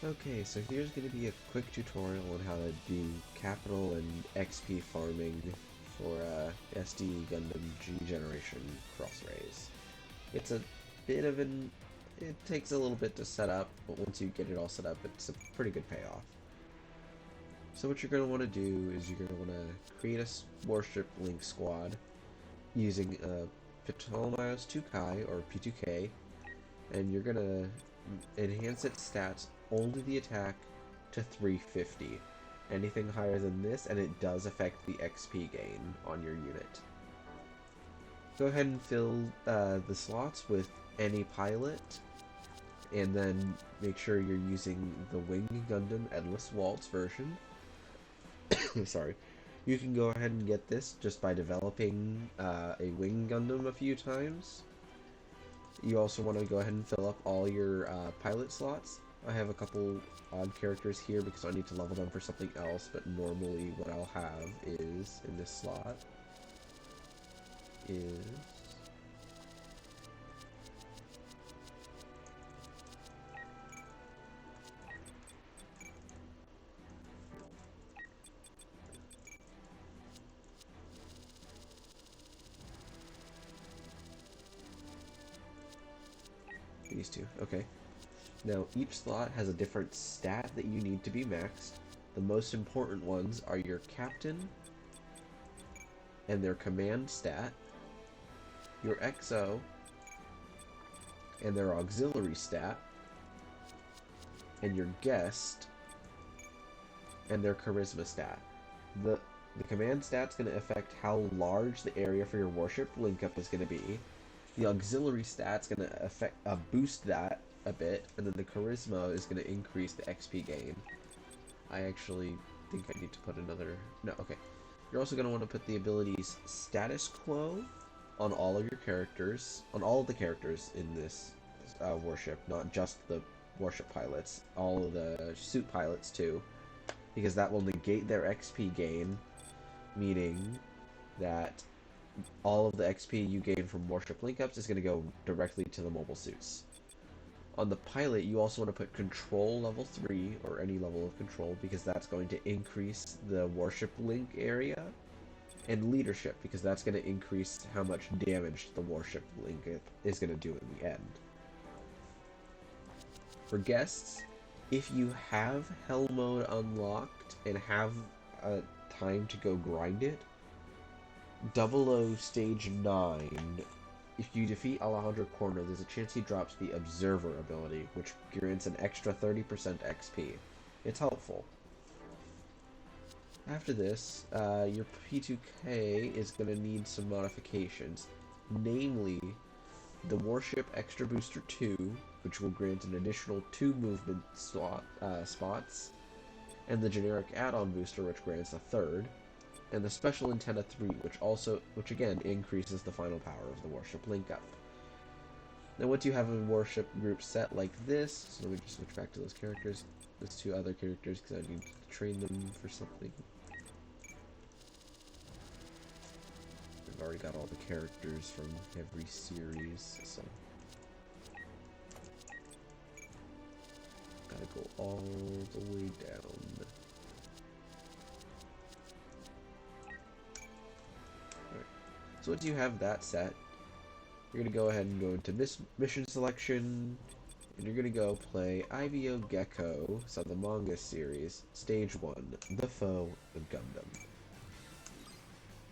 Okay, so here's going to be a quick tutorial on how to do capital and XP farming for SD Gundam G Generation Cross Rays. It's a bit of an... it takes a little bit to set up, but once you get it all set up, it's a pretty good payoff. So what you're going to want to do is you're going to want to create a warship link squad using Ptolemaios 2Kai or P2K, and you're going to enhance its stats only the attack to 350. Anything higher than this, and it does affect the XP gain on your unit. Go ahead and fill the slots with any pilot, and then make sure you're using the Wing Gundam Endless Waltz version. Sorry. You can go ahead and get this just by developing a Wing Gundam a few times. You also want to go ahead and fill up all your pilot slots. I have a couple odd characters here because I need to level them for something else, but normally what I'll have is, in this slot, is... these two, okay. Now, each slot has a different stat that you need to be maxed. The most important ones are your captain and their command stat, your XO and their auxiliary stat, and your guest and their charisma stat. The command stat's going to affect how large the area for your warship link-up is going to be. The auxiliary stat's going to affect boost that a bit, and then the charisma is going to increase the XP gain. I actually think I need to put another... no, okay. You're also going to want to put the abilities status quo on all of your characters, on all of the characters in this warship, not just the warship pilots, all of the suit pilots too, because that will negate their XP gain, meaning that all of the XP you gain from warship link-ups is going to go directly to the mobile suits. On the pilot, you also want to put control level 3, or any level of control, because that's going to increase the warship link area, and leadership, because that's going to increase how much damage the warship link is going to do in the end. For guests, if you have Hell Mode unlocked and have time to go grind it, 00 Stage 9, if you defeat Alejandro Corner, there's a chance he drops the Observer ability, which grants an extra 30% XP. It's helpful. After this, your P2K is going to need some modifications, namely the Warship Extra Booster 2, which will grant an additional 2 movement spots, and the generic add-on booster, which grants a third, and the Special Antenna 3, which again increases the final power of the warship link-up. Now once you have a warship group set like this, so let me just switch back to those characters, those 2 other characters, because I need to train them for something. I've already got all the characters from every series, so... gotta go all the way down. So once you have that set, you're going to go ahead and go into mission selection, and you're going to go play IBO Gekko, so the manga series, Stage 1, The Foe of Gundam.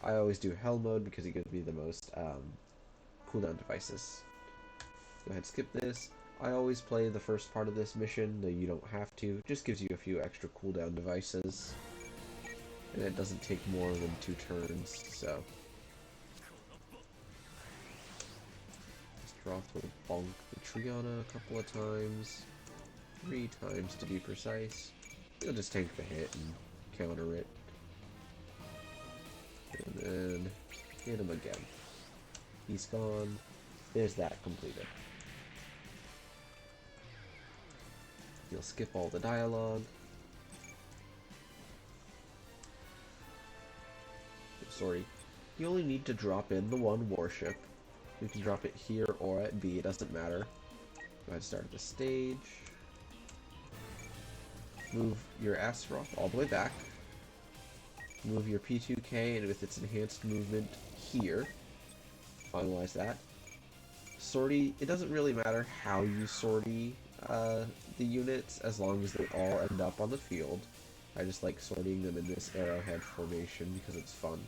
I always do Hell Mode because it gives me the most cooldown devices. Go ahead and skip this. I always play the first part of this mission, though you don't have to. It just gives you a few extra cooldown devices, and it doesn't take more than 2 turns, so... Droth will bonk the Triana a couple of times, 3 times to be precise. He'll just tank the hit and counter it. And then hit him again. He's gone. There's that completed. You'll skip all the dialogue. Sorry. You only need to drop in the 1 warship. You can drop it here or at B, it doesn't matter. Go ahead and start the stage. Move your Astaroth all the way back. Move your P2K and with its enhanced movement here. Finalize that. Sortie, it doesn't really matter how you sortie the units as long as they all end up on the field. I just like sorting them in this arrowhead formation because it's fun.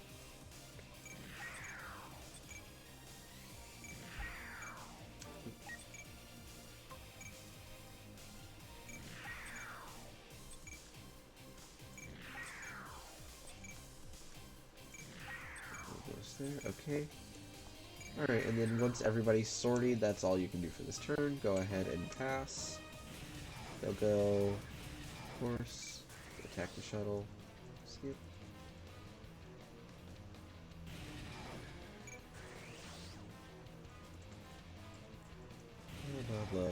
There, okay. Alright, and then once everybody's sorted, that's all you can do for this turn. Go ahead and pass. They'll go, of course, attack the shuttle, skip. Blah, blah, blah.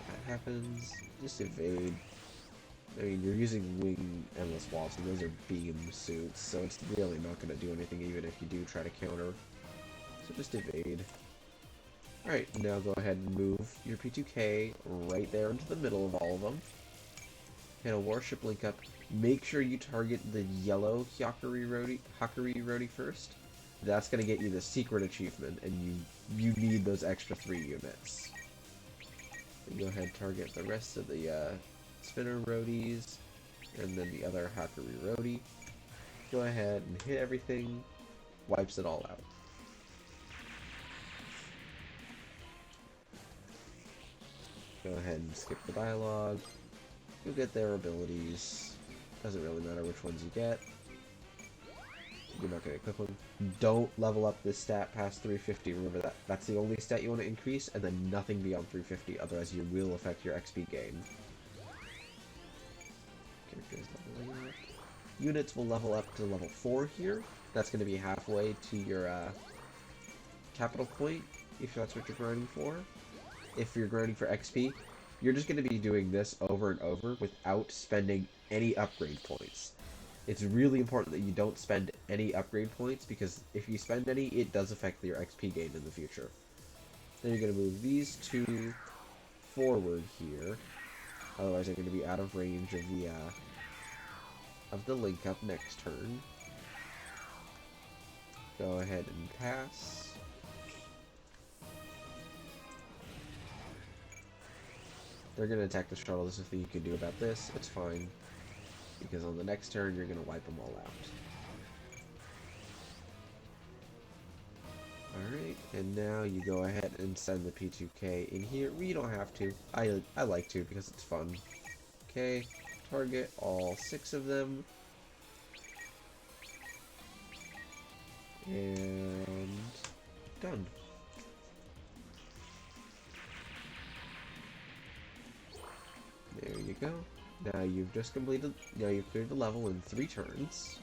That happens. Just evade. I mean, you're using Wing Endless Waltz, and those are beam suits, so it's really not going to do anything even if you do try to counter. So just evade. Alright, now go ahead and move your P2K right there into the middle of all of them. And a warship link up. Make sure you target the yellow Hakuri Rodi first. That's going to get you the secret achievement, and you need those extra 3 units. And go ahead and target the rest of the spinner Rodis, and then the other Hakuri Rodi. Go ahead and hit everything, wipes it all out. Go ahead and skip the dialogue. You'll get their abilities. Doesn't really matter which ones you get. You're not going to equip them. Don't level up this stat past 350. Remember that. That's the only stat you want to increase, and then nothing beyond 350. Otherwise, you will affect your XP gain. Characters leveling up. Units will level up to level 4 here. That's going to be halfway to your capital point, if that's what you're grinding for. If you're grinding for XP, you're just going to be doing this over and over without spending any upgrade points. It's really important that you don't spend any upgrade points, because if you spend any, it does affect your XP gain in the future. Then you're going to move these 2 forward here. Otherwise, they're going to be out of range of the link up next turn. Go ahead and pass. They're going to attack the shuttle. There's nothing you can do about this. It's fine. Because on the next turn, you're going to wipe them all out. Alright, and now you go ahead and send the P2K in here. We don't have to. I like to because it's fun. Okay, target all 6 of them. And done. There you go. Now you've just completed, now you've cleared the level in 3 turns.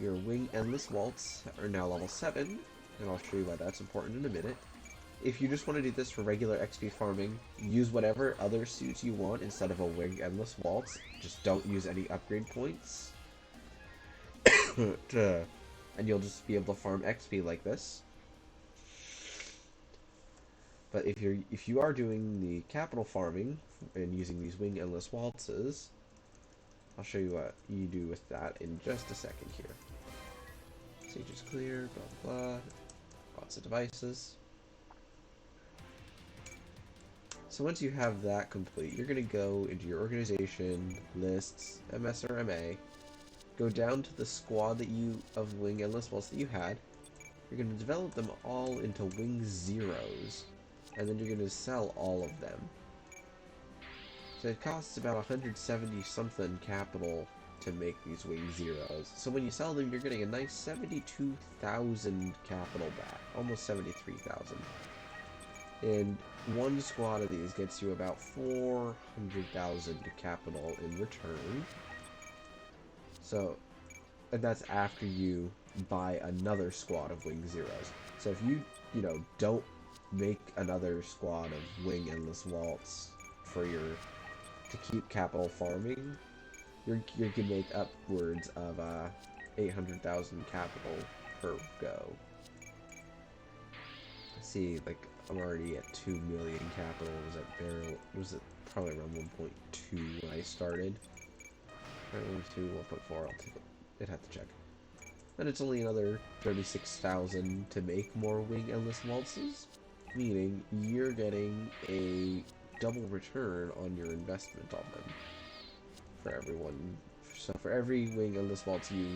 Your Wing Endless Waltz are now level 7, and I'll show you why that's important in a minute. If you just want to do this for regular XP farming, use whatever other suits you want instead of a Wing Endless Waltz. Just don't use any upgrade points. And you'll just be able to farm XP like this. But if you are doing the capital farming and using these Wing Endless Waltzes, I'll show you what you do with that in just a second here. Stage is clear, blah blah blah. Lots of devices. So once you have that complete, you're going to go into your organization, lists, MS or MA, go down to the squad of Wing Endless Waltz that you had. You're going to develop them all into Wing Zeros, and then you're going to sell all of them. So it costs about 170 something capital to make these Wing Zeros. So when you sell them, you're getting a nice 72,000 capital back, almost 73,000. And one squad of these gets you about 400,000 capital in return. So, and that's after you buy another squad of Wing Zeros. So if you don't make another squad of Wing Endless Waltz for to keep capital farming, you can make upwards of 800,000 capital per go. See, like, I'm already at 2 million capital. Was it probably around 1.2 when I started? Right, 1.2, 1.4, I'd have to check. And it's only another 36,000 to make more Wing Endless Waltzes, meaning you're getting a double return on your investment on them for everyone. So for every Wing Endless Waltz you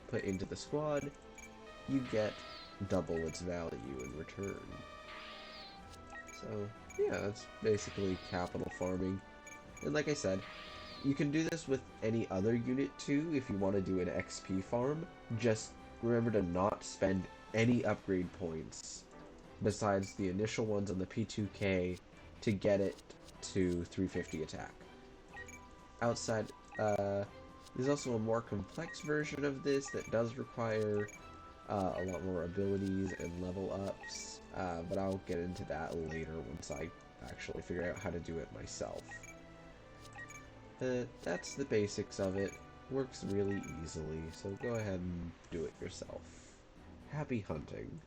put into the squad, you get double its value in return. So yeah, that's basically capital farming. And like I said, you can do this with any other unit too if you want to do an XP farm. Just remember to not spend any upgrade points besides the initial ones on the P2K to get it to 350 attack. Outside, there's also a more complex version of this that does require a lot more abilities and level ups, but I'll get into that later once I actually figure out how to do it myself. That's the basics of it. Works really easily, so go ahead and do it yourself. Happy hunting.